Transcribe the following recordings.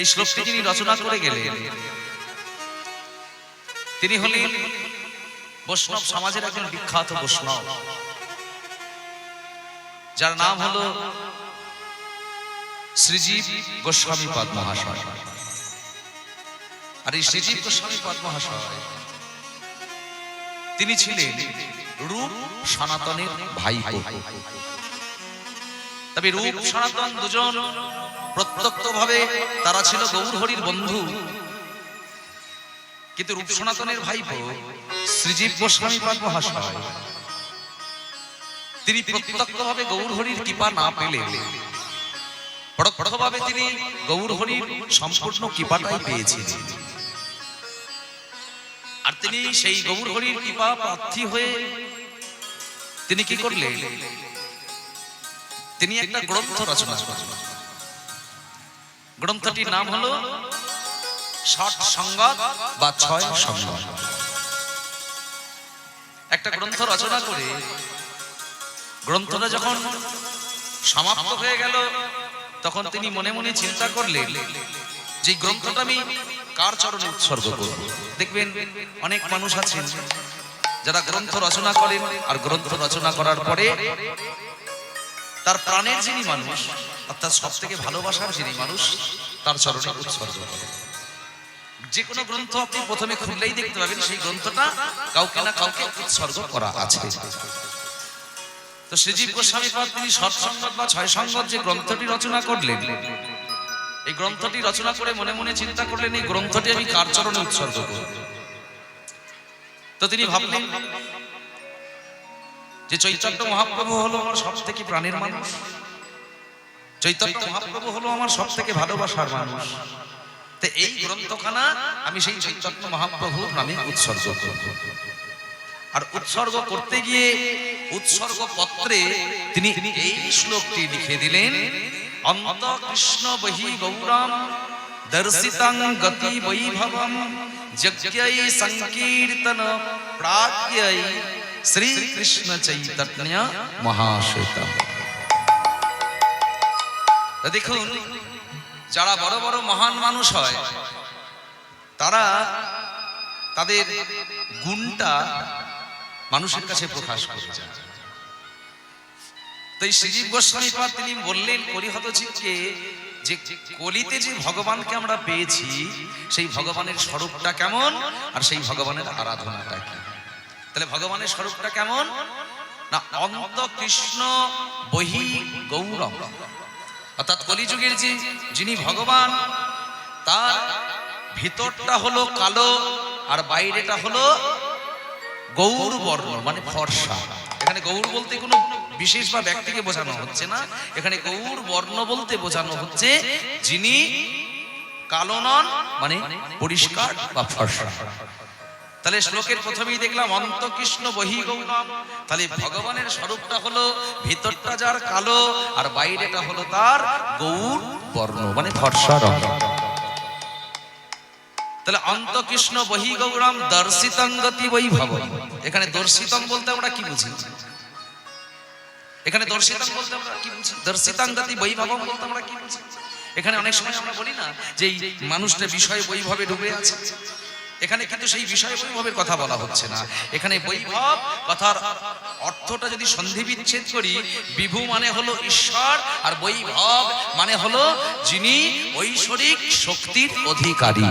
এই শ্লোকটি যিনি রচনা করে গেলেন তিনি হলেন বৈষ্ণব সমাজের একজন বিখ্যাত বৈষ্ণব, যার নাম হলো শ্রীজীব গোস্বামী পাদ মহাশয়। আর এই শ্রীজীব গোস্বামী পাদ মহাশয় তিনি ছিলেন রূপ সনাতনের ভাইপো। তবে রূপ সনাতন দুজন প্রত্যক্ষভাবে তারা ছিল গৌর হরির বন্ধু, কিন্তু রূপ সনাতনের ভাইপো শ্রীজীব গোস্বামী পাদ মহাশয় তিনি প্রত্যক্ষভাবে গৌর হরির কৃপা না পেলে পরোক্ষভাবে তিনি গৌর হরির সম্পূর্ণ কৃপাটাই পেয়েছিলেন। আর তিনি সেই গৌর হরির কৃপা প্রার্থী হয়ে তিনি কি করলেন, তিনি একটা গ্রন্থ রচনা করলেন। গ্রন্থটির নাম হলো ষট সংগত বা ছয় সংগত। একটা গ্রন্থ রচনা করে গ্রন্থটা যখন সমাপ্ত হয়ে গেল তখন তিনি মনে মনে চিন্তা করলেন যে গ্রন্থটা আমি কার চরণে উৎসর্গ করব। দেখবেন অনেক মানুষ আছেন যারা গ্রন্থ রচনা করেন, আর গ্রন্থ রচনা করার পরে তার প্রাণের যিনি মানুষ অর্থাৎ সব থেকে ভালোবাসার যিনি মানুষ তার চরণে উৎসর্গ করেন। যে কোনো গ্রন্থ আপনি প্রথমে খুললেই দেখতে পাবেন সেই গ্রন্থটা কাউকে না কাউকে উৎসর্গ করা আছে। তো শ্রীজীব গোস্বামী পাদ তিনি ষট সংগত বা ছয় সংগত যে গ্রন্থটি রচনা করলেন, এই গ্রন্থটি রচনা করে মনে মনে চিন্তা করলেন এই গ্রন্থটি আমি কার চরণে উৎসর্গ করব। তো তিনি ভাবলেন যে চৈতন্য মহাপ্রভু হলো আমার সব থেকে প্রাণের মানুষ, চৈতন্য মহাপ্রভু হলো আমার সব থেকে ভালোবাসার মানুষ। তো এই গ্রন্থখানা আমি সেই চৈতন্য মহাপ্রভুর নামে উৎসর্গ করব। আর উৎসর্গ করতে গিয়ে উৎসর্গ পত্রে তিনি এই শ্লোকটি লিখে দিলেন, অন্ত কৃষ্ণ বহি গৌরাম দর্শিতাং গতি বৈভবম যজ্ঞৈ সংকীর্তন প্রাজ্ঞৈ শ্রী কৃষ্ণ চৈতন্য মহাশ্বেতা। দেখুন, যারা বড় বড় মহান মানুষ হয় তারা তাদের গুণটা মানুষের কাছে প্রকাশ করে যায়। তো এই শ্রীজীব গোস্বামী পাদ তিনি বললেন কলিহত জীবকে যে কলিতে যে ভগবানকে আমরা পেয়েছি সেই ভগবানের স্বরূপটা কেমন আর সেই ভগবানের আরাধনাটা কি। তাহলে ভগবানের স্বরূপটা কেমন না, অন্ত কৃষ্ণ বহি গৌরম, অর্থাৎ কলিযুগের যিনি ভগবান তার ভিতরটা হলো কালো আর বাইরেটা হলো গৌর বর্ণ মানে ফর্সা। এখানে গৌর বলতে কোনো বিশেষ বা ব্যক্তিকে বোঝানো হচ্ছে না, এখানে গৌর বর্ণ বলতে বোঝানো হচ্ছে যিনি কালো নন মানে পরিষ্কার বা ফর্সা। তাহলে শ্লোকের প্রথমেই দেখলাম অন্ত কৃষ্ণ বহি গৌরম, তাহলে ভগবানের স্বরূপটা হলো ভিতরটা যার কালো আর বাইরেটা হলো তার গৌর বর্ণ মানে ফর্সা রং। তাহলে অন্ত কৃষ্ণ বহি গৌরম দর্শিতং গতি বৈভব। এখানে দর্শিতং বলতে আমরা কি বুঝি, এখানে দর্শিতং বলতে আমরা কি বুঝি, দর্শিতং গতি বৈভবম বলতে আমরা কি বুঝি। এখানে অনেক সময় আমরা বলি না যে এই মানুষটা বিষয় বৈভবে ডুবে আছে, এখানে কিন্তু সেই বিষয় বৈভবের কথা বলা হচ্ছে না। এখানে বৈভব কথার অর্থটা যদি সন্ধি বিচ্ছেদ করি, বিভু মানে হলো ঈশ্বর আর বৈভব মানে হলো যিনি ঐশ্বরিক শক্তির অধিকারী।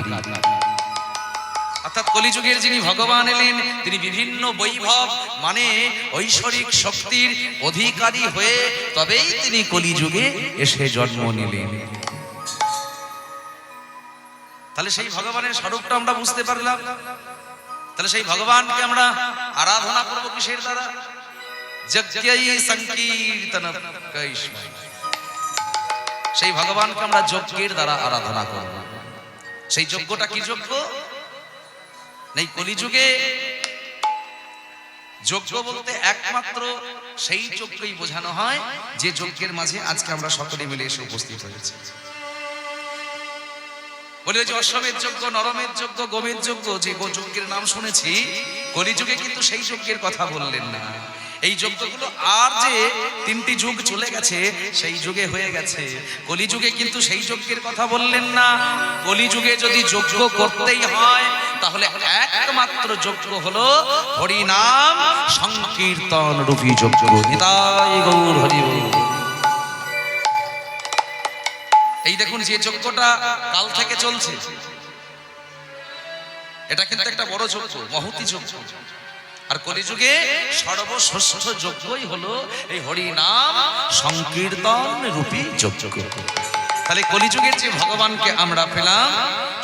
অর্থাৎ কলিযুগের যিনি ভগবান এলেন তিনি বিভিন্ন বৈভব মানে ঐশ্বরিক শক্তির অধিকারী হয়ে তবেই তিনি কলিযুগে এসে জন্ম নিলেন। তাহলে সেই ভগবানের স্বরূপটা আমরা বুঝতে পারলাম। তাহলে সেই ভগবানকে আমরা আরাধনা করব কিসের দ্বারা, যজ্ঞৈ সংকীর্তন কৈষ্মৈ। সেই ভগবানকে আমরা যজ্ঞের দ্বারা আরাধনা করব। সেই যজ্ঞটা কি যজ্ঞ, এই কলিযুগে যজ্ঞ বলতে একমাত্র সেই যজ্ঞই বোঝানো হয় যে যজ্ঞের মাঝে আজকে আমরা সকলে মিলে এসে উপস্থিত হয়েছি। বলে যে অশ্বমেধ যজ্ঞ, নরমেধ যজ্ঞ, গোমেধ যজ্ঞ, যে যজ্ঞের নাম শুনেছি কলিযুগে কিন্তু সেই যজ্ঞের কথা বললেন না। এই যজ্ঞগুলো আর যে 3টি যুগ চলে গেছে সেই যুগে হয়ে গেছে। কলিযুগে কিন্তু সেই যজ্ঞের কথা বললেন না। কলিযুগে যদি যজ্ঞ করতেই হয় তাহলে একমাত্র যজ্ঞ হলো হরিনাম সংকীর্তন রূপী যজ্ঞ। নিতাই গৌর হরি বল। এই দেখুন যে যজ্ঞটা কাল থেকে চলছে, এটা কিন্তু একটা বড় যজ্ঞ, মহতী যজ্ঞ। আর কলিযুগে সর্বশ্রেষ্ঠ যজ্ঞই হলো এই হরিনাম সংকীর্তন রূপী যজ্ঞ। তাহলে কলিযুগের যে ভগবানকে আমরা পেলাম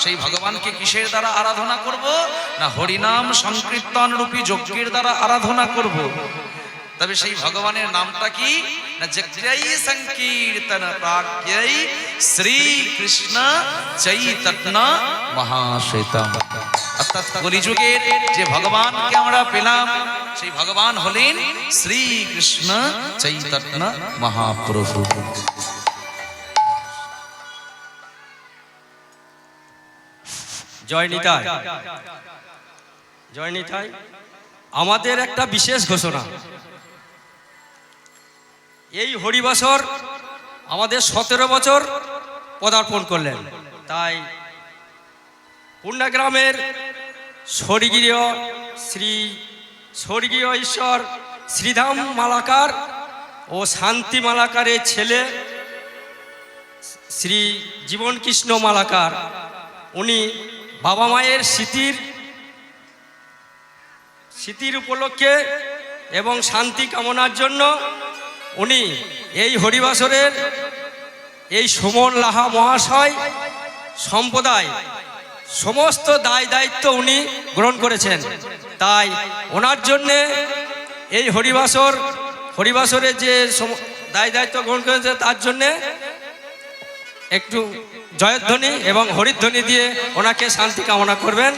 সেই ভগবানকে কিসের দ্বারা আরাধনা করব? না হরিনাম সংকীর্তন রূপী যজ্ঞের দ্বারা আরাধনা করব। তবে সেই ভগবানের নামটা কি? না যজ্ঞৈ সংকীর্তন প্রাজ্ঞৈ শ্রী কৃষ্ণ চৈতন্য মহাশ্বেতম। অর্থাৎ কলিযুগের যে ভগবানকে আমরা পেলাম সেই ভগবান হলেন শ্রী কৃষ্ণ চৈতন্য মহাপ্রভু। জয় নিতাই, জয় নিতাই। আমাদের একটা বিশেষ ঘোষণা, এই হরিবাসর আমাদের 17 বছর পদার্পণ করলেন। তাই পূর্ণগ্রামের স্বর্গীয় স্বর্গীয় ঈশ্বর শ্রীধাম মালাকার ও শান্তি মালাকারের ছেলে শ্রী জীবন কৃষ্ণ মালাকার, উনি বাবা মায়ের স্মৃতির উপলক্ষে এবং শান্তি কামনার জন্য উনি এই হরিবাসরের এই সুমন লাহা মহাশয় সম্প্রদায় সমস্ত দায় দায়িত্ব উনি গ্রহণ করেছেন। তাই ওনার জন্যে এই হরিবাসরের যে দায় দায়িত্ব গ্রহণ করেছে তার জন্যে একটু জয়ধ্বনি এবং হরিধ্বনি দিয়ে ওনাকে শান্তি কামনা করবেন।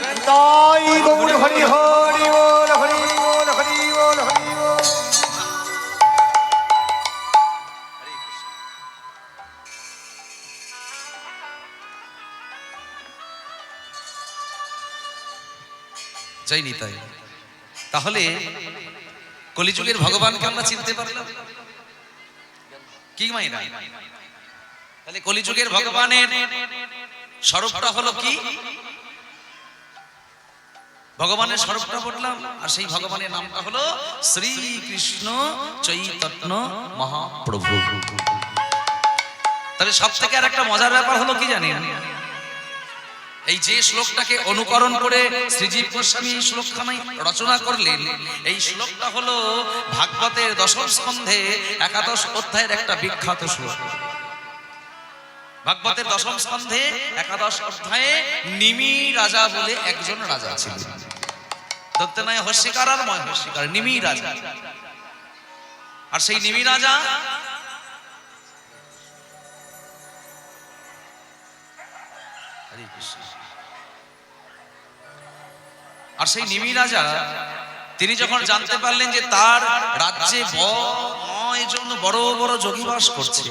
জয় নিতাই। তাহলে কলিযুগের ভগবানকে আমরা চিনতে পারলাম কি মাইনা? তাহলে কলিযুগের ভগবানের স্বরূপটা হলো কি? ভগবানের স্বরূপটা বললাম, আর সেই ভগবানের নামটা হলো শ্রী কৃষ্ণ চৈতন্য মহাপ্রভু। তাহলে সব থেকে আর একটা মজার ব্যাপার হলো কি জানেন? এই যে শ্লোকটাকে অনুকরণ করে শ্রীজীব গোস্বামী এই শ্লোকখানি রচনা করলেন, এই শ্লোকটা হলো ভাগবতের 10ম স্কন্ধে 11 অধ্যায়ের একটা বিখ্যাত শ্লোক। ভাগবতের 10ম স্কন্ধে 11 অধ্যায়ে নিমি রাজা বলে একজন রাজা ছিলেন। ধরতে নয় হস্যিকার আর ময় হস্যিকার, নিমি রাজা। আর সেই নিমি রাজা তিনি যখন জানতে পারলেন যে তার রাজ্যে 9 জন বড় বড় যোগী বাস করছে,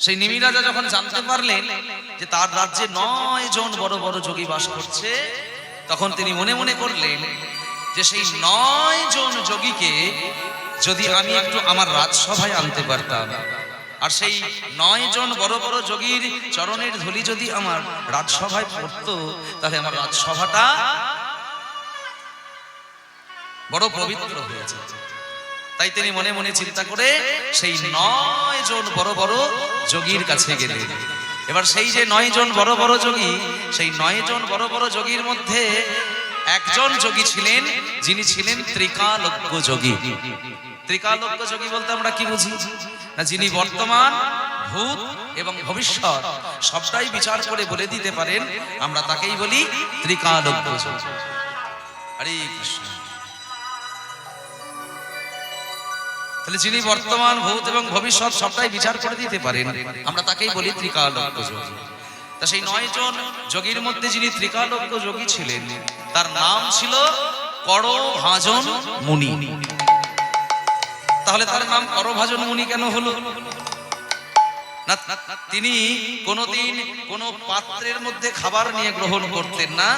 সেই নিমি রাজা যখন জানতে পারলেন যে তার রাজ্যে 9 জন বড় বড় যোগী বাস করছে, তখন তিনি মনে মনে করলেন যে সেই 9 জন যোগীকে যদি আমি একটু আমার রাজসভায় আনতে পারতাম, আর সেই 9 জন বড় বড় যোগীর চরণের ধুলি যদি আমার রাজসভায় পড়তো, তাহলে আমার রাজসভাটা বড় পবিত্র হয়েছে। তাই তিনি মনে মনে চিন্তা করে সেই 9 জন বড় বড় যোগীর কাছে গেলেন। এবার সেই যে 9 জন বড় বড় যোগী, সেই 9 জন বড় বড় যোগীর মধ্যে একজন যোগী ছিলেন যিনি ছিলেন ত্রিকালজ্ঞ যোগী। ত্রিকালজ্ঞ যোগী বলতে আমরা কি বুঝি? না, যিনি বর্তমান, ভূত এবং ভবিষ্যৎ সবটাই বিচার করে বলে দিতে পারেন, আমরা তাকেই বলি ত্রিকালজ্ঞ যোগী। হরে কৃষ্ণ। তাহলে যিনি বর্তমান, ভূত এবং ভবিষ্যৎ সবটাই বিচার করে দিতে পারেন, আমরা তাকেই বলি ত্রিকালজ্ঞ যোগী। তা সেই 9 জন যোগীর মধ্যে যিনি ত্রিকালজ্ঞ যোগী ছিলেন, তার নাম ছিল করভাজন মুনি। তাহলে তার নাম করভাজন মুনি কেন হলো? না, তিনি কোনোদিন কোনো পাত্রের মধ্যে খাবার নিয়ে গ্রহণ করতেন না।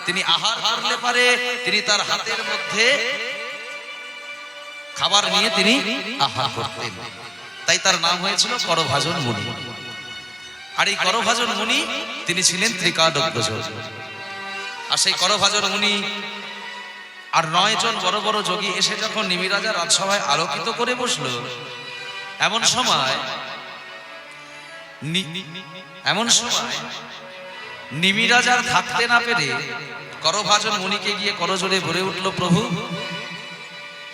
তিনি আহার করলে পারে তিনি তার হাতের মধ্যে খাবার নিয়ে তিনি আহার করতেন। তাই তার নাম হয়েছিল করভাজন মুনি। আর এই করভাজন মুনি তিনি ছিলেন ত্রিকালজ্ঞ। আর সেই করভাজন মুনি আর 9 জন বড় বড় যোগী এসে যখন নিমিরাজা রাজসভায় আলোকিত করে বসলো, এমন সময় নিমিরাজার থাকতে না পেরে করভাজন মুনিকে গিয়ে করজোড়ে বলে উঠল, প্রভু,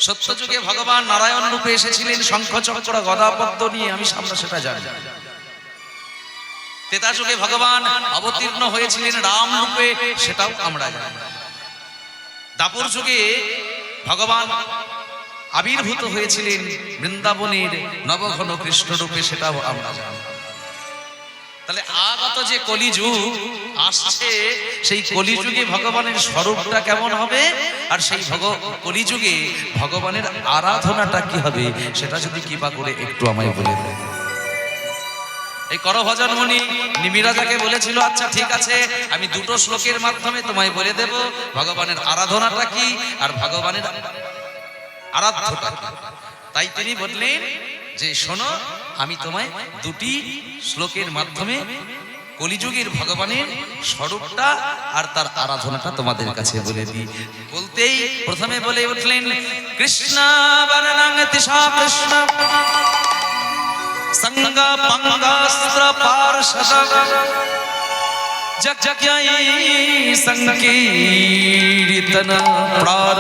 সত্য যুগে ভগবান নারায়ণ রূপে এসেছিলেন শঙ্খ চক্র গদা পদ্ম নিয়ে, আমি সামনে সেটা জানি। ত্রেতা যুগে ভগবান অবতীর্ণ হয়েছিলেন রাম রূপে, সেটাও আমরা জানি। দাপর যুগে ভগবান আবির্ভূত হয়েছিলেন বৃন্দাবনের নবঘন কৃষ্ণ রূপে, সেটাও আমরা জানি। তাহলে আগত যে কলিযুগ আসছে, সেই কলিযুগে ভগবানের স্বরূপটা কেমন হবে, আর সেই কলিযুগে ভগবানের আরাধনাটা কি হবে, সেটা যদি কৃপা করে একটু আমায় বলে দেন। এই করভাজন মুনি নিমিরাজাকে বলেছিল, আচ্ছা ঠিক আছে, আমি 2টো শ্লোকের মাধ্যমে তোমায় বলে দেব ভগবানের আরাধনাটা কি আর ভগবানের আরাধ্যটা কি। তাই তিনি বললেন যে শোনো, আমি তোমায় 2টি শ্লোকের মাধ্যমে কলিযুগের ভগবানের স্বরূপটা আর তার আরাধনাটা তোমাদের কাছে বলে দিই। বলতেই প্রথমে বলে উঠলেন, কৃষ্ণ বরণং তিসা কৃষ্ণ संग पंगास्त्र पार्षद जग जग्याई संकीर्तन प्रार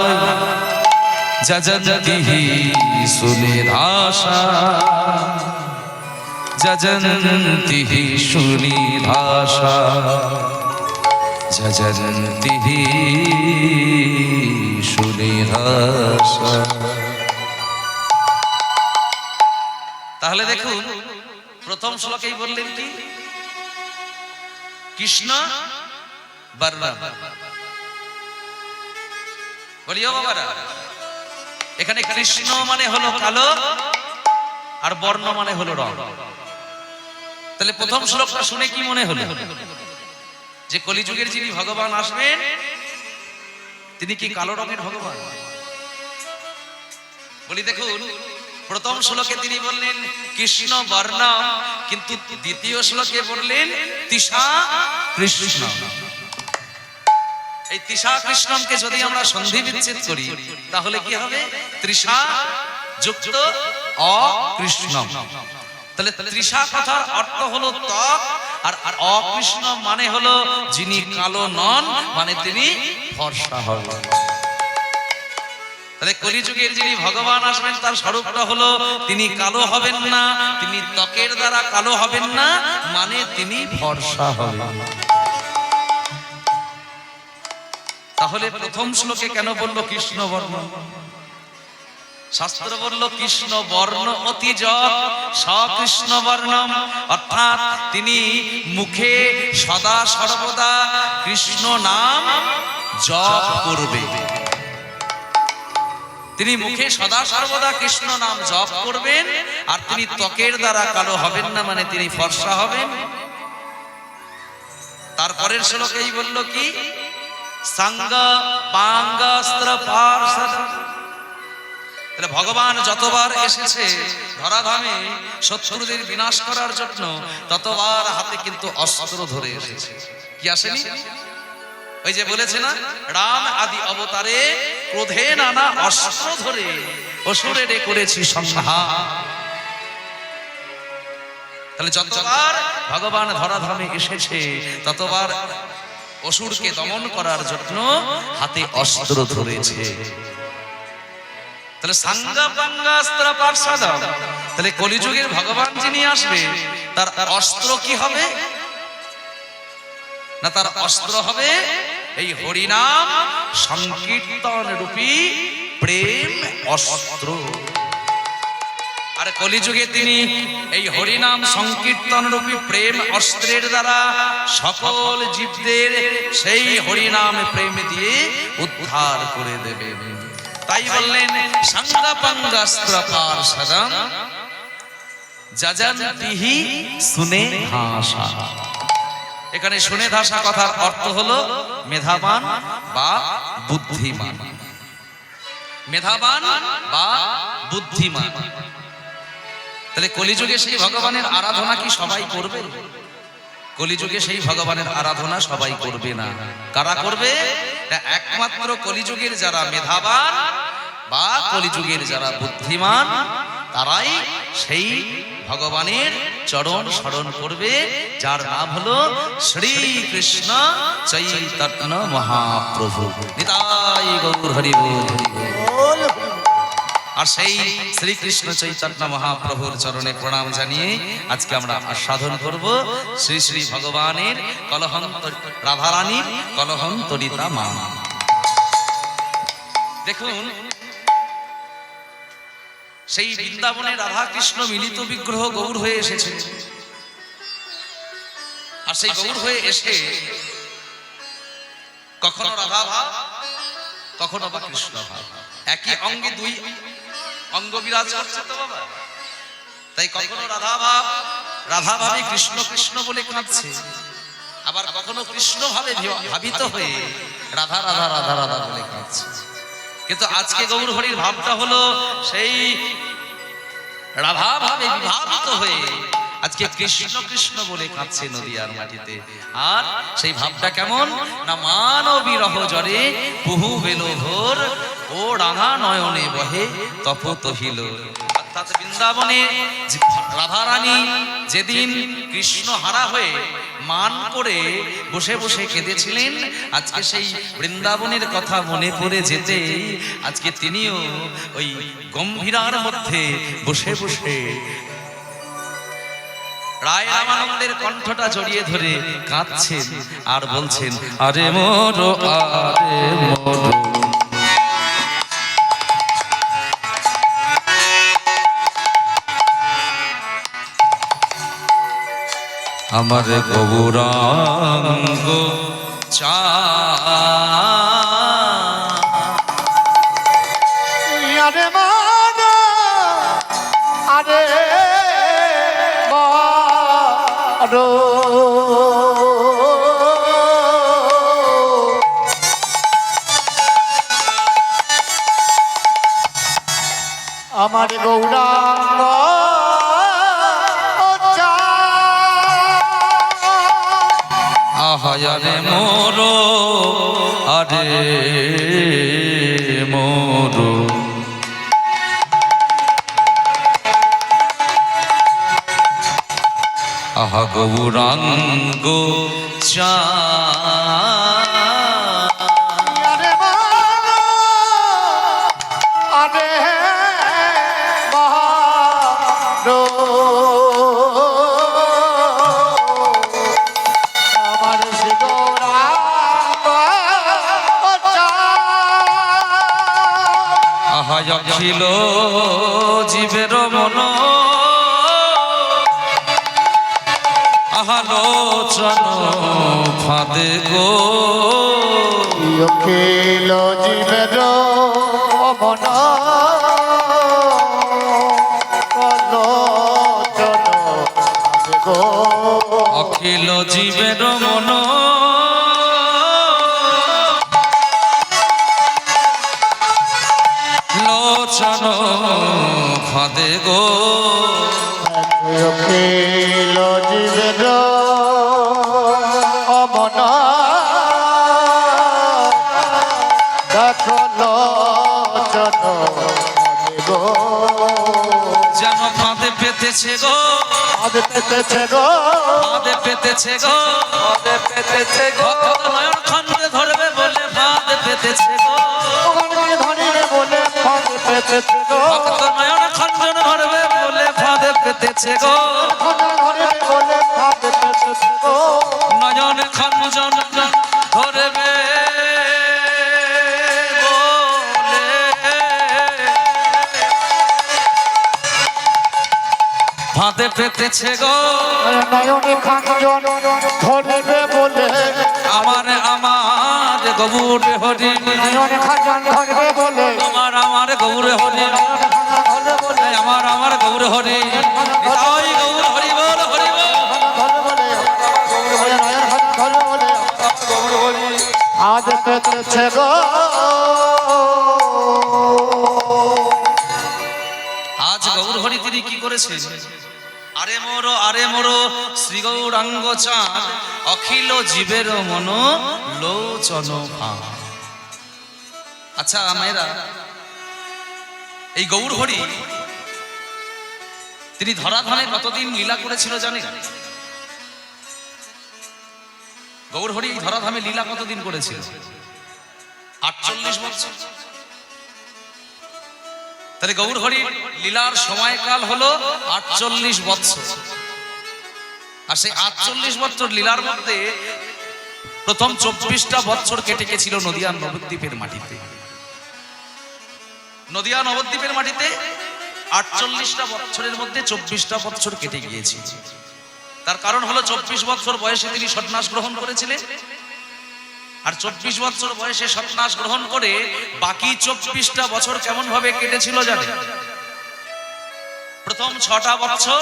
जजन्ति सुनिधाशा जजन्ति सुनिधाशा जजन्ति सुनिधाशा। তাহলে দেখুন, প্রথম শ্লোকেই বললেন কি, কৃষ্ণ বর্ণম। বলিও বাবারা, এখানে কৃষ্ণ মানে হলো কালো আর বর্ণ মানে হলো রং। তাহলে প্রথম শ্লোকটা শুনে কি মনে হলো, যে কলিযুগের যিনি ভগবান আসবেন তিনি কি কালো রঙের ভগবান? বলি দেখুন, প্রথম শ্লোকে তিনি বললেন কৃষ্ণ বর্ণ, কিন্তু দ্বিতীয় শ্লোকে বললেন তিসা কৃষ্ণ। এই তিসা কৃষ্ণকে যদি আমরা সন্ধি বিচ্ছেদ করি তাহলে কি হবে, তৃষা যুক্ত অকৃষ্ণ। তাহলে তৃষা কথার অর্থ হলো ত্বক, আর অকৃষ্ণ মানে হলো যিনি কালো নন, মানে তিনি ফর্সা হবেন। তাহলে কলিযুগের যিনি ভগবান আসবেন তার স্বরূপটা হলো তিনি কালো হবেন না, তিনি ত্বকের দ্বারা কালো হবেন না, মানে তিনি ফর্সা হবেন। তাহলে প্রথম শ্লোকে কেন বললো কৃষ্ণ বর্ণ? শাস্ত্র বলল কৃষ্ণ বর্ণ অতি যৎ সকৃষ্ণ বর্ণম, অর্থাৎ তিনি মুখে সদা সর্বদা কৃষ্ণ নাম জপ করবে। তিনি মুখে সদা সর্বদা কৃষ্ণ নাম জপ করবেন, আর তিনি ত্বকের দ্বারা কালো হবেন না, মানে তিনি ফর্সা হবেন। তারপরের শ্লোকেই বলল কি, সাঙ্গ পাঙ্গাস্ত্র পার্ষদ। তাহলে ভগবান যতবার এসেছে ধরাধামে শত্রুদের বিনাশ করার জন্য, ততবার হাতে কিন্তু অস্ত্র ধরে এসেছে। কি আসেনি? ওই যে বলেছে না, রাম আদি অবতারে ক্রোধে নানা অস্ত্র ধরে অসুরের করেছি সংহার। তাহলে যতবার ভগবান ধরাধামে এসেছে ততবার অসুরকে দমন করার জন্য হাতে অস্ত্র ধরেছে। তাহলে সাঙ্গা পাঙ্গাস্ত্র পার্ষদ, তাহলে কলিযুগের ভগবান যিনি আসবে তার অস্ত্র কি হবে না, তার অস্ত্র হবে এই হরিনাম সংকীর্তন রূপী প্রেম অস্ত্র। আর কলিযুগে তিনি এই হরিনাম সংকীর্তন রূপী প্রেম অস্ত্রের দ্বারা সকল জীবদের সেই হরিনাম প্রেম দিয়ে উদ্ধার করে দেবেন। তাই বললেন সাঙ্গাপাঙ্গাস্ত্র পার্ষদম যজন্তিহি শুনে ভাষা। এখানে শুনে ভাষা কথার অর্থ হলো মেধাবান বা বুদ্ধিমান। মেধাবান বা বুদ্ধিমান। তাহলে কলিযুগে সেই ভগবানের আরাধনা কি সবাই করবে? কলিযুগে সেই ভগবানের আরাধনা সবাই করবে না। কারা করবে? একমাত্র কলিযুগের যারা মেধাবান বা কলিযুগের যারা বুদ্ধিমান, তারাই সেই ভগবানের চরণ স্মরণ করবে, যার নাম হলো শ্রীকৃষ্ণ চৈতন্য মহাপ্রভু। নিতাই গৌর হরি বল। আর সেই শ্রীকৃষ্ণ চৈতন্য মহাপ্রভুর চরণে প্রণাম জানিয়ে আজকে আমরা আস্বাদন করব শ্রী শ্রী ভগবানের রাধারানীর কলহন্তরিতা মা। দেখুন, সেই বৃন্দাবনে রাধা কৃষ্ণ মিলিত বিগ্রহ গৌর হয়ে এসেছে। আর সেই গৌর হয়ে এসে কখনো রাধা ভাব, কখনো বা কৃষ্ণ ভাব, একই অঙ্গে দুই অঙ্গ বিরাজ করছে তো বাবা। তাই কখনো রাধা ভাব, রাধা ভাবে কৃষ্ণ কৃষ্ণ বলে কাঁদছে, আবার কখনো কৃষ্ণ ভাবে ভাবিত হয়ে রাধা রাধা রাধা রাধা বলে কাঁদছে। কিন্তু আজকে গৌর হরির ভাবটা হলো সেই রাধা ভাবে বিভাবিত হয়ে আজকে কৃষ্ণ কৃষ্ণ বলে কাঁদছে নদিয়ার মাটিতে। আর সেই ভাবটা কেমন না, মানবী রহজরে বহু বেল ভোর ও রাঙা নয়নে বহে তপত হিল। অর্থাৎ বৃন্দাবনে রাধারানী যেদিন কৃষ্ণ হারা হয়ে মান করে বসে বসে কেঁদেছিলেন, আজকে সেই বৃন্দাবনের কথা মনে পড়ে যেতে আজকে তিনিও ওই গম্ভীরার মধ্যে বসে বসে রায় রামানন্দের কণ্ঠটা জড়িয়ে ধরে কাঁদছেন আর বলছেন, আরে মোর আরে মোর আমার গৌরাঙ্গ চা আরে মানা আরে মারো আমার গৌরাঙ্গ আহারে মোর আরে মোর আহা গৌরাঙ্গ চা আরে মারো আরে মারো আমার শ্রী গৌরাঙ্গ চা আহা ছিল জীবের মন আলোচন ফাঁদে গো অখিল জীবের মন কলোচন গো অখিল জীবের মন লোচন ফাঁদে গো অখিল জীবের মন কলোচন গো যেন ফাঁদে পেতেছে গো, আদে পেতেছে গো ফাঁদে পেতেছে গো, আদে পেতেছে গো ভক্ত নয়ন খণ্ডে ধরবে বলে ফাঁদে পেতেছে গো, ভগবানকে ধরিলে বলে ফাঁদে পেতেছে গো ভক্ত নয়ন খণ্ডন ধরবে বলে ফাঁদে পেতেছে গো, ধরিলে বলে ফাঁদে পেতেছে গো নয়ন খণ্ডন ধরবে বলে ফাঁদে পেতেছে গো, নয়নে খাঞ্জন ধরিবে বলে আমার আমার গৌর হরি, নয়নে খাঞ্জন ধরিবে বলে আমার গৌর হরি, ধরে বলে আমার গৌর হরি, নিতাই পেতেছে গো। আজ গৌরহরি তিনি কি করেছেন? আরে মোর শ্রী গৌরাঙ্গ চাঁদ অখিল জীবের মন লোচন ভাব। আচ্ছা মেয়েরা, এই গৌরহরি তিনি ধরাধামে কতদিন লীলা করেছিল জানেন? গৌরহরি এই ধরাধামে লীলা কতদিন করেছিল? 48 বছর। তাহলে গৌরহরি লীলার সময়কাল হলো 48 বছর। আর সেই 48 বছর লীলার মধ্যে প্রথম 24টা বছর কেটে গেছিল নদিয়া নবদ্বীপের মাটিতে। নদিয়া নবদ্বীপের মাটিতে 48টা বছরের মধ্যে 24টা বছর কেটে গিয়েছে। তার কারণ হলো 24 বছর বয়সে তিনি সন্ন্যাস গ্রহণ করেছিলেন। আর 24 বছর বয়সে সন্ন্যাস গ্রহণ করে বাকি 24টা বছর কেমন ভাবে কেটেছিল জানেন? প্রথম 6টা বছর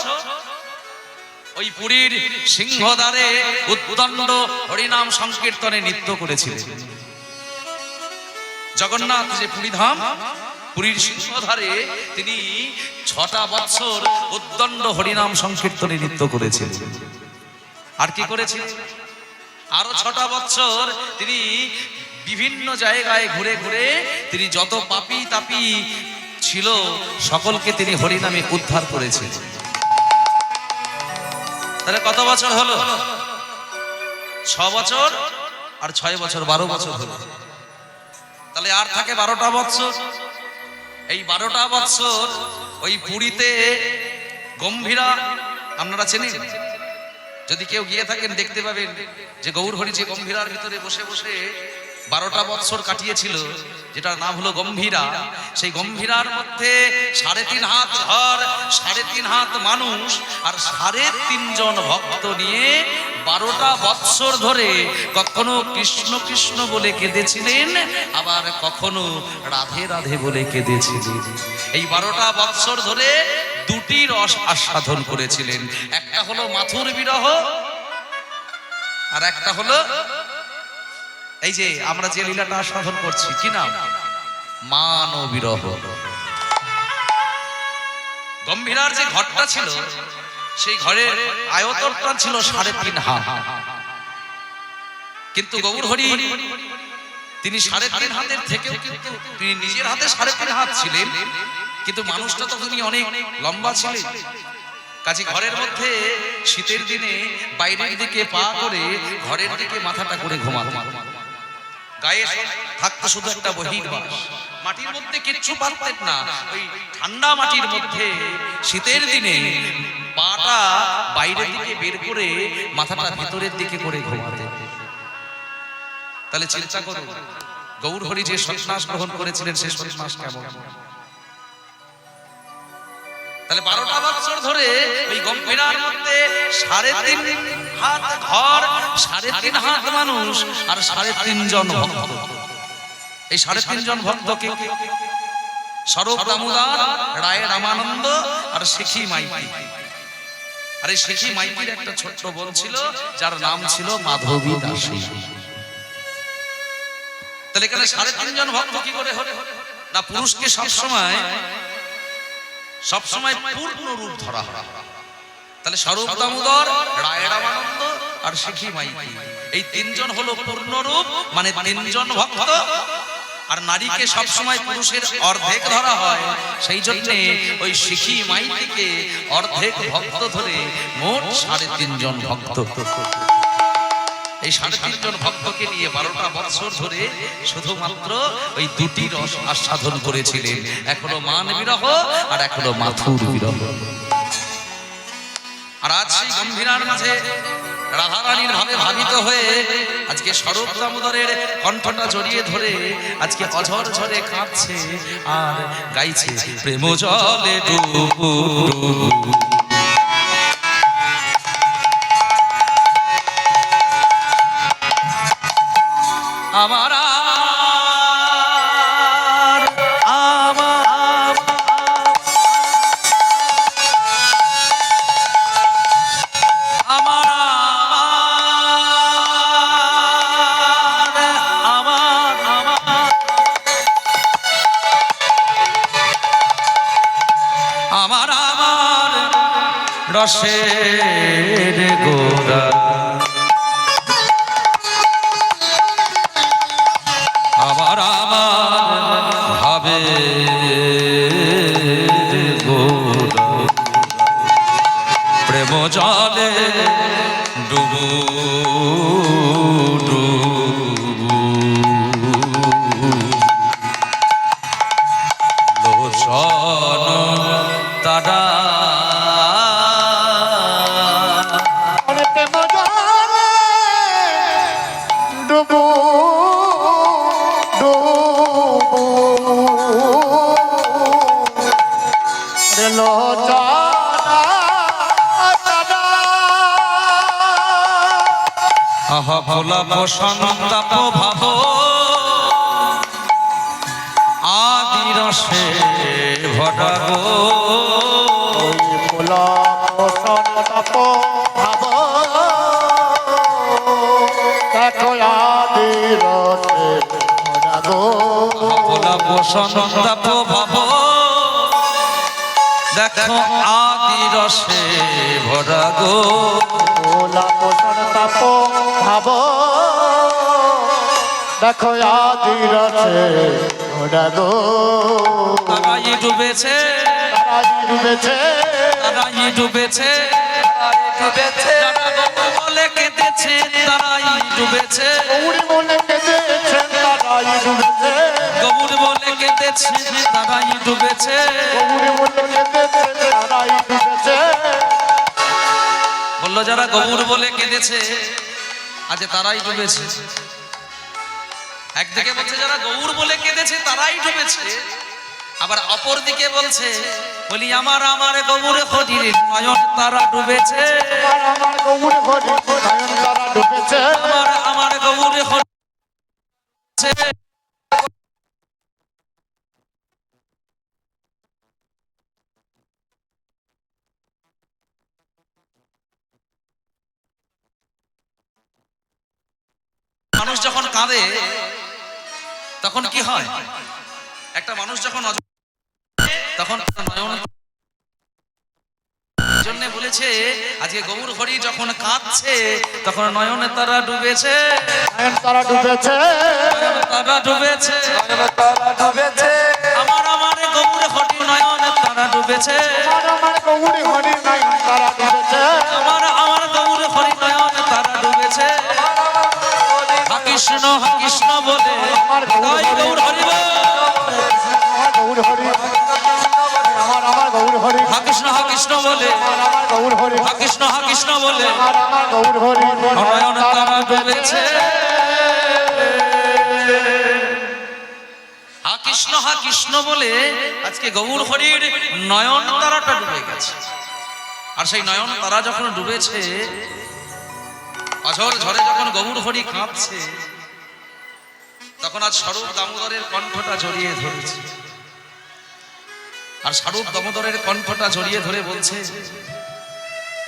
ওই পুরীর সিংহদ্বারে উদ্দণ্ড হরিনাম সংকীর্তনে নৃত্য করেছিলেন। জগন্নাথ যে পুরীধাম, পুরীর সিংহদ্বারে তিনি 6টা বছর উদ্দণ্ড হরিনাম সংকীর্তনে নৃত্য করেছিলেন। আর কি করেছিলেন? আরো 6টা বছর তিনি বিভিন্ন জায়গায় ঘুরে ঘুরে তিনি যত পাপী তাপী ছিল সকলকে তিনি হরিনামে উদ্ধার করেছিলেন। তাহলে কত বছর হলো? 6 বছর আর 6 বছর 12 বছর হলো। তাহলে আর থাকে 12টা বছর। এই 12টা বছর ওই পুরীতে গম্ভীরা, আপনারা চেনেন? যদি কেউ গিয়ে থাকেন দেখতে পাবেন যে গৌরহরি যে গম্ভীরার ভিতরে বসে বসে 12টা বছর কাটিয়েছিল, যেটার নাম হলো গম্ভীরা। সেই গম্ভীরার মধ্যে 3.5 হাত ঘর, 3.5 হাত মানুষ আর 3.5 জন ভক্ত নিয়ে 12টা বছর ধরে কখনো কৃষ্ণ কৃষ্ণ বলে কেঁদেছিলেন, আবার কখনো রাধে রাধে বলে কেঁদেছিলেন। এই 12টা বছর ধরে দুটি রস আস্বাদন করেছিলেন। একটা হলো মাথুর বিরহ, আর একটা হলো এই যে আমরা যে লীলাটা আস্বাদন করছি, কি নাম? মান ও বিরহ। গম্ভীরার যে ঘরটা ছিল সেই ঘরের আয়তনটা ছিল 3.5 হাত। কিন্তু গৌরহরি তিনি 3.5 হাতের থেকেও কিন্তু তিনি নিজের হাতে 3.5 হাত ছিলেন, কিন্তু মানুষটা তো তিনি অনেক লম্বা ছিলেন। কাজে ঘরের মধ্যে শীতের দিনে বাইরের দিকে পা করে ঘরের দিকে মাথাটা করে ঘুমাতেন। গায়ে থাকতো শুধু একটা বহির্বাস, মাটির মধ্যে কিচ্ছু পারতেন না। ওই ঠান্ডা মাটির মধ্যে শীতের দিনে পাটা বাইরের দিকে বের করে মাথাটা ভেতরের দিকে করে ঘুমাতেন। তাহলে চিন্তা করুন গৌরহরি যে সন্ন্যাস গ্রহণ করেছিলেন সেই সন্ন্যাস কেমন। তাহলে 12টা বছর ধরে ওই গম্ভীরার মধ্যে 3.5 হাত ঘর, 3.5 হাত মানুষ আর 3.5 জন ভক্ত। এই 3.5 জন ভক্তকে স্বরূপ দামোদর, রায় রামানন্দ আর শিখি মাইতি। আর এই শিখি মাইতির একটা ছোট্ট বোন ছিল যার নাম ছিল মাধবী দাসী। তাহলে এখানে 3.5 জন ভক্ত কি করে হলো না? পুরুষকে সবসময় পূর্ণ রূপ ধরা হয়। তাহলে স্বরূপ দামোদর, রায় রামানন্দ আর শিখি মাইতি, এই 3 জন হলো পূর্ণ রূপ, মানে 3 জন ভক্ত। আর নারীকে সবসময় পুরুষের অর্ধেক ধরা হয়, সেই জন্য ওই শিখি মাইতিকে অর্ধেক ভক্ত ধরে মোট 3.5 জন ভক্ত। এই 3.5 জন ভক্তকে নিয়ে 12টা বছর ধরে শুধুমাত্র ওই দুটি রস আস্বাদন করেছিলেন। এক হলো মান বিরহ আর এক হলো মাথুর বিরহ। আর আজ সেই গম্ভীরার মাঝে রাধারানীর ভাবে ভাবিত হয়ে আজকে স্বরূপ দামোদরের কণ্ঠটা জড়িয়ে ধরে আজকে অঝর ঝরে কাঁদছে আর গাইছে প্রেম জলে ডুবু ডুবু। আমার আমার আমার আমার রসের গোরা আমার আমার ভাবে গোরা প্রেম জলে ডুবু ডুবু লোচন তারা প্রেম জলে ডুবু ডুবু লোচনা তারা আহা ভোলা বসন্তাপ ভাব আদি রসে ভরা গো ফুল পোষণ তপ ভাব দেখো আদি রসে ভরা গো ভোলা বসন্তাপ ভাব দেখো আদি রসে ভরা গো ফুল পোষণ তপ ভাব দেখো আদি রসে ভরা গো তারাই ডুবেছে তারাই ডুবেছে তারাই ডুবেছে যারা গৌর বলে কেঁদেছে তারাই ডুবেছে গৌরী মনে কেঁদেছে তারাই ডুবেছে গৌর বলে কেঁদেছে তারাই ডুবেছে গৌরী মনে কেঁদেছে তারাই ডুবেছে বললো যারা গৌর বলে কেঁদেছে আজ তারাই ডুবেছে একদিকে বলছে যারা গৌর বলে কেঁদেছে তারাই ডুবেছে আবার অপর দিকে বলছে বলি আমার আমার গৌর হরির নয়ন তারা ডুবেছে আমার গৌরী হরি নয়ন তারা ডুবেছে আমার আমার গৌর হরি মানুষ যখন কাঁদে তখন কি হয় একটা মানুষ যখন তখন নয়ন জন্য বলেছে আজকে গৌর হরি যখন কাঁদছে তখন নয়নে তারা ডুবেছে নয়ন তারা ডুবেছে তারা ডুবেছে তারা ডুবেছে আমার আমার গৌর হরি নয়নে তারা ডুবেছে আমার গৌরী হরি নয়ন তারা ডুবেছে আমার আমার গৌর হরি নয়নে তারা ডুবেছে হা কৃষ্ণ বলে তাই গৌর হরি বল। আমার গৌর হরি আমার গৌর হরি হা কৃষ্ণ বলে আমার গৌর হরি হা কৃষ্ণ বলে আমার গৌর হরি নয়ন তারা ডুবেছে হা কৃষ্ণ বলে আজকে গৌর হরির নয়ন তারাটা ডুবে গেছে আর সেই নয়ন তারা যখন ডুবেছে অঝর ঝরে যখন গৌর হরি কাঁদছে তখন আজ স্বরূপ দামোদরের কণ্ঠটা জড়িয়ে ধরেছে আর স্বরূপ দামোদরের কণ্ঠটা জড়িয়ে ধরে বলছে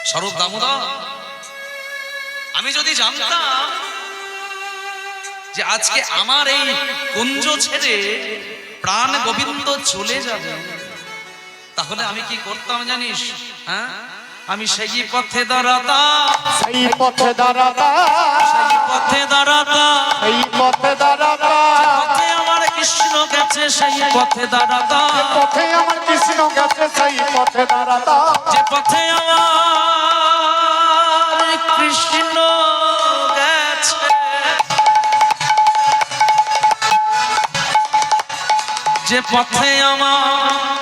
স্বরূপ দামোদর আমি যদি জানতাম যে আজকে আমার এই কুঞ্জ ছেড়ে প্রাণ গোবিন্দ চলে যাবে তাহলে আমি কি করতাম জানিস হ্যাঁ আমি সেই পথে দাঁড়াতাম সেই পথে দাঁড়াতা সেই পথে দাঁড়াতাম সেই পথে দাঁড়াতা পথে আমার কৃষ্ণ গেছে সেই পথে দাঁড়াতাম পথে আমার কৃষ্ণ গেছে সেই পথে দাঁড়াতা যে পথে আমার কৃষ্ণ গেছে যে পথে আমার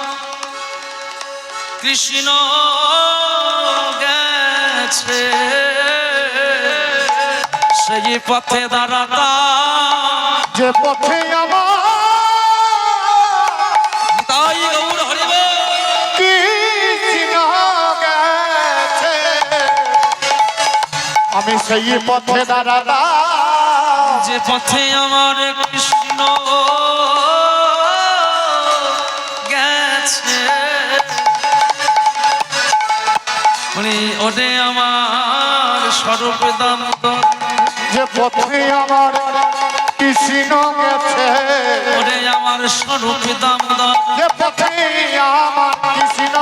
কৃষ্ণ গেছে সেই পথে দাঁড়াতা যে পথে আমার তাই গৌর হরিব কৃষ্ণ গেছে আমি সেই পথে দাঁড়াতা যে পথে আমার কৃষ্ণ গেছে উনি ওরে আমার স্বরূপ দামোদর যে পথে আমার কৃষ্ণ গেছে ওরে আমার স্বরূপ দামোদর যে পথে আমার কৃষ্ণ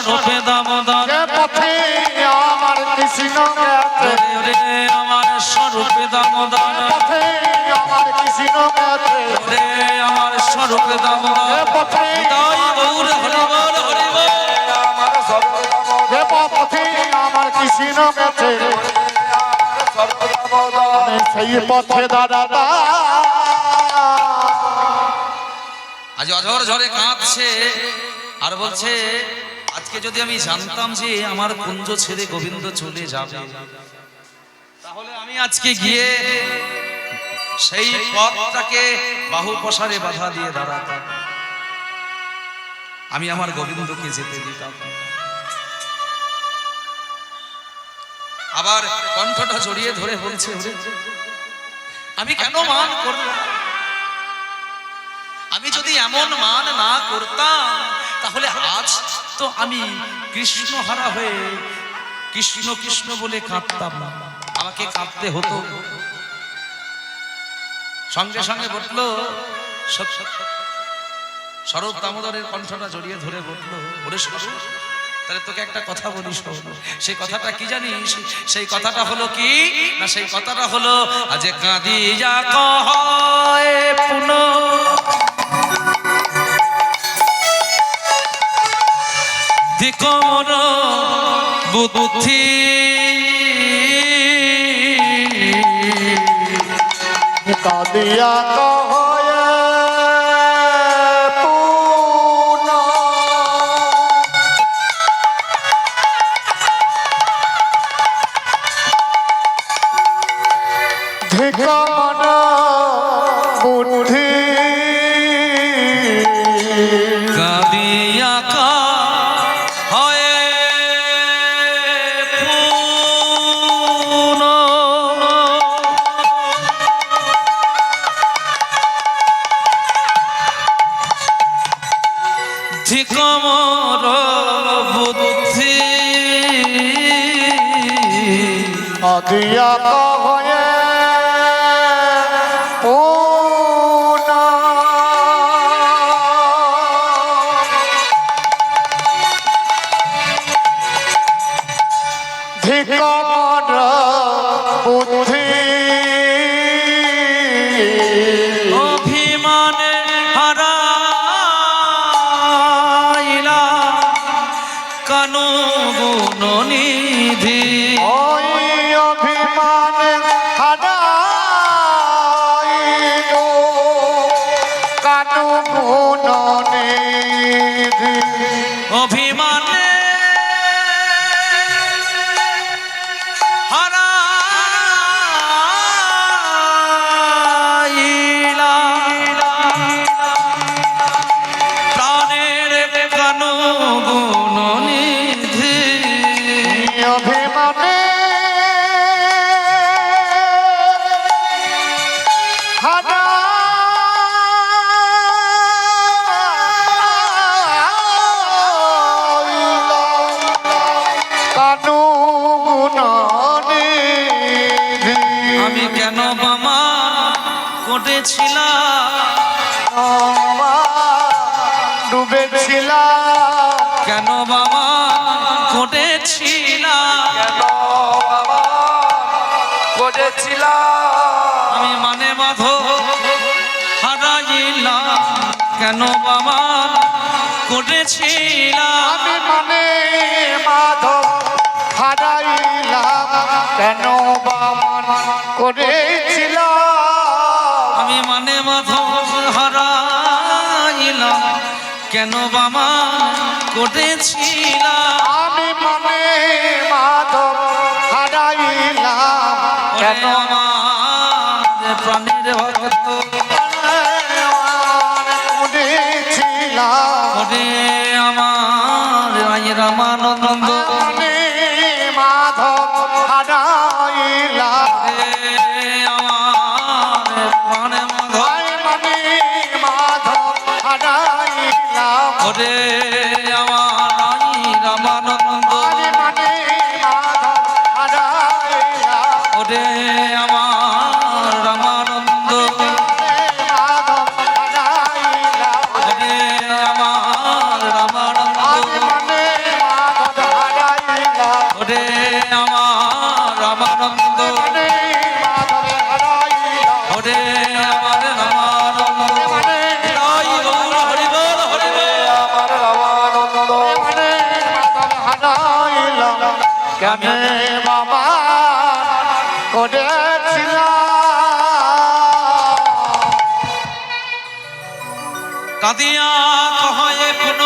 স্বরূপে দামোদর যে পথে আমার কৃষ্ণ গেছে ওরে আমার স্বরূপে দামোদর পথে আমার কৃষ্ণ গেছে ওরে আমার স্বরূপে দামোদর যে পথে হৃদয় গৌর হরি বল হরি বল যে পথে আমার কৃষ্ণ গেছে আমি সেই পথে দাদা আজ অঝর ঝরে কাঁদছে আর বলছে আজকে যদি আমি জানতাম যে আমার কুঞ্জ ছেড়ে গোবিন্দ চলে যাবে তাহলে আমি আজকে গিয়ে সেই পথটাকে বাহু প্রসারে বাধা দিয়ে দাঁড়াতাম, আমি আমার গোবিন্দকে যেতে দিতাম। আবার কণ্ঠটা জড়িয়ে ধরে বলছে আমি কেন মান করলাম? আমি যদি এমন মান না করতাম তাহলে আজ তো আমি কৃষ্ণ হারা হয়ে কৃষ্ণ কৃষ্ণ বলে কাঁদতাম না, আমাকে কাঁদতে হতো। সঙ্গে সঙ্গে বললো স্বরূপ দামোদরের কণ্ঠটা জড়িয়ে ধরে বললো ওরে স্বরূপ তাহলে তোকে একটা কথা বলি শোন। সেই কথাটা কি জানিস? সেই কথাটা হলো কি না, সেই কথাটা হলো আজ কাঁদিয়া কয় পুন দিকমর বুদ্ধি কাদিয়া কহয়ে পুনা ধিকমন বুদ্ধি কাঁদিয়া হয় পুন ধিকমর বুদ্ধি কাদিয়া কহয়ে পুনা ধিকমন বুদ্ধি অভিমানে হারাইলা কানু গুণ নিধি ওই অভিমান হারাইল কানু গুণ নিধি অভিমানে হারাইলা প্রাণের কানু গুণ নিধি অভিমানে কানু গুণ নিধি আমি কেন বামা কটেছিলাম ডুবেছিলাম কেন বাবা ঘটেছিলাম আমি মানে বাধ হারাইলাম কেন বাবা ঘটেছিলাম আমি মানে মাধব হারাইলাম কেন বামন করেছিলাম আমি মানে বাধ হারাইলাম কেন বাবা ঘটেছিলাম আমি মানে মাধব হারাইলাম কেন আমার প্রাণের ভক্ত করেছিলাম ওরে আমার রামানন্দ মানে মাধব হারাইলাম আমার প্রাণে মাধব মানে মাধব হারাইলাম ওরে আমার রামানন্দ রামানন্দ মানে মাধবে হারাইলা হরে আমার রামানন্দ মানে হরি বল হরি বল হরি বল আমার রামানন্দ মানে মাধবে হারাইলা কেন বাবা করেছিলা কাঁদিয়া কহয়ে পুন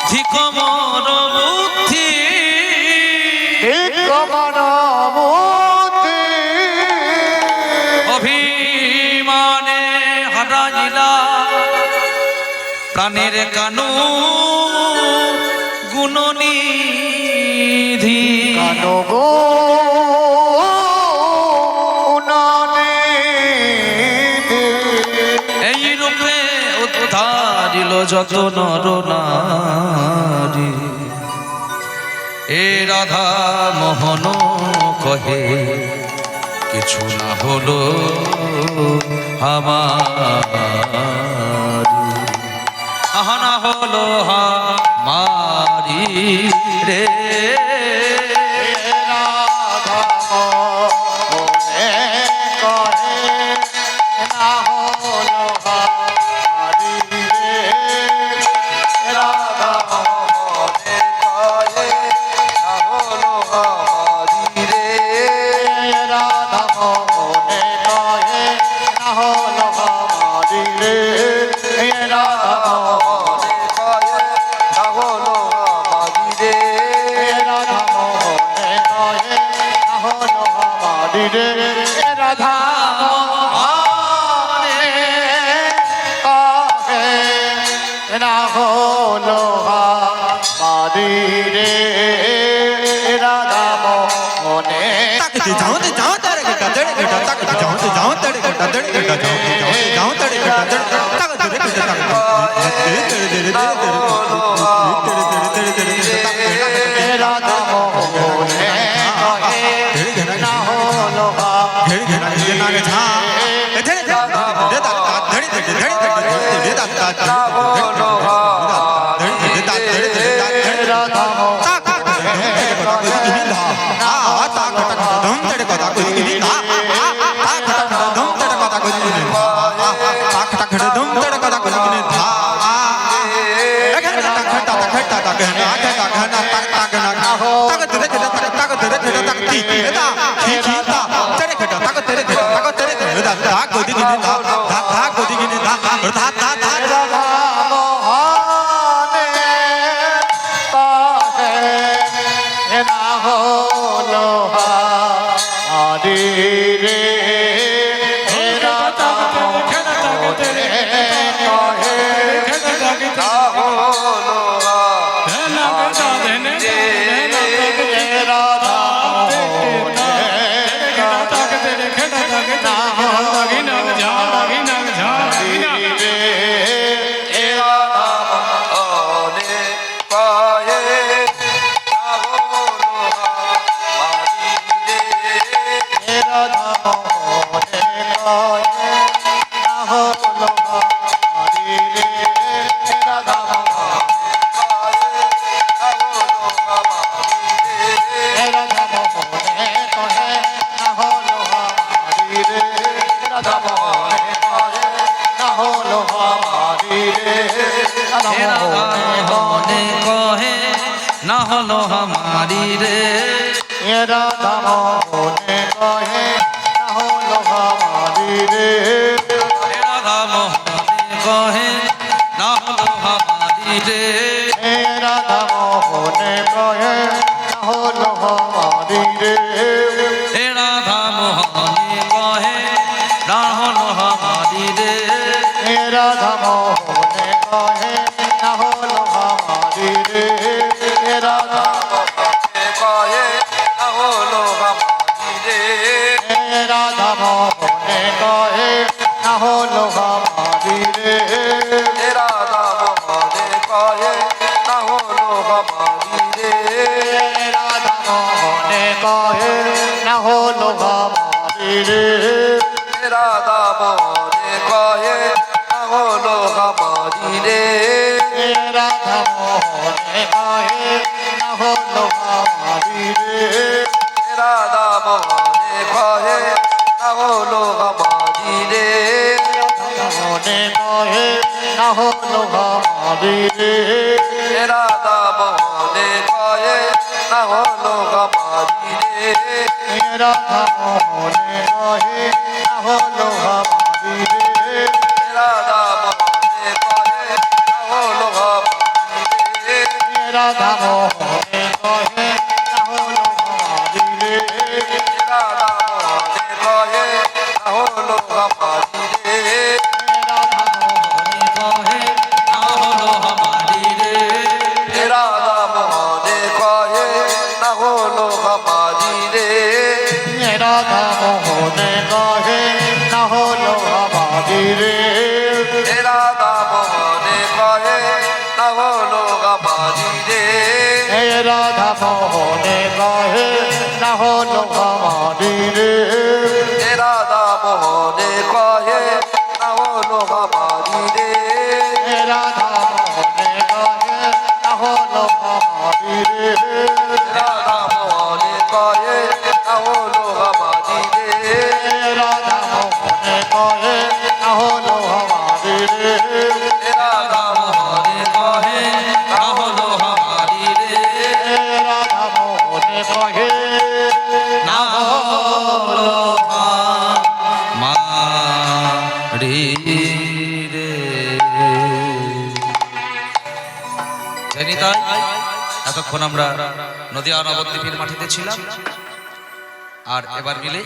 ধিক মর বুদ্ধি অভিমানে হারাইলা প্রাণের কানু গুণনিধি এই রূপে উদ্ধারিল যত নর নারী এ রাধা মোহন কহে কিছু না হলো আমার আহানা হলো হামারি রে রাধা না হলো মারি রে রাধা মনে जाओ तारे गड्ढा दड़ गड्ढा तक जाओ तारे गड्ढा दड़ गड्ढा जाओ तारे गड्ढा दड़ तक दड़ गड्ढा तक राधा मोहने ना होलो না হলো হামারি রে রাধা মোহনে কহে না হলো হামারি রে রাধা মোহনে কহে না হলো হামারি রে রাধা মোহনে কহে না হলো হামারি রে রাধা মোহনে কহে না হলো হামারি রে রাধা মোহনে কহে না হলো হামারি রে রাধা মোহনে কহে না হলো হামারি রে রাধা মোহনে কহে না হলো হামারি রে রাধা মোহনে কহে না হলো হামারি রে রাধা মোহনে কহে না হলো হামারি রে রাধা মোহনে কহে না হলো হামারি রে রাধা মোহনে কহে না হলো হামারি রে হলো আমারি রে রাধা মোহনে কয়ে না হলো আমারি রে রাধা মোহনে কহে না হলো আমারি রে রাধা মোহনে কয়ে না হলো আমারি রে রাধা মোহনে কহে না হলো আমারি রে রাধা মোহনে কয়ে না হলো আমারি রে রাধা মোহনে কহে না হলো আমারি রে রাধা মোহনে কয়ে না হলো আমারি রে রাধা মোহনে কহে না হলো আমারি রে রাধা মোহনে কয়ে না হলো আমারি রে রাধা মোহনে কহে না হলো আমারি রে রাধা মোহনে কয়ে না হলো আমারি রে রাধা মোহনে কহে না হলো আমারি রে রাধা মোহনে কয়ে না হলো আমারি রে রাধা মোহনে কহে না হলো আমারি রে রাধা মোহনে কয়ে না হলো আমারি রে রাধা মোহনে কহে না হলো মা রে রে। জানি তাই এতক্ষণ আমরা নদিয়া নবদ্বীপের মাটিতে ছিলাম আর এবার মিলে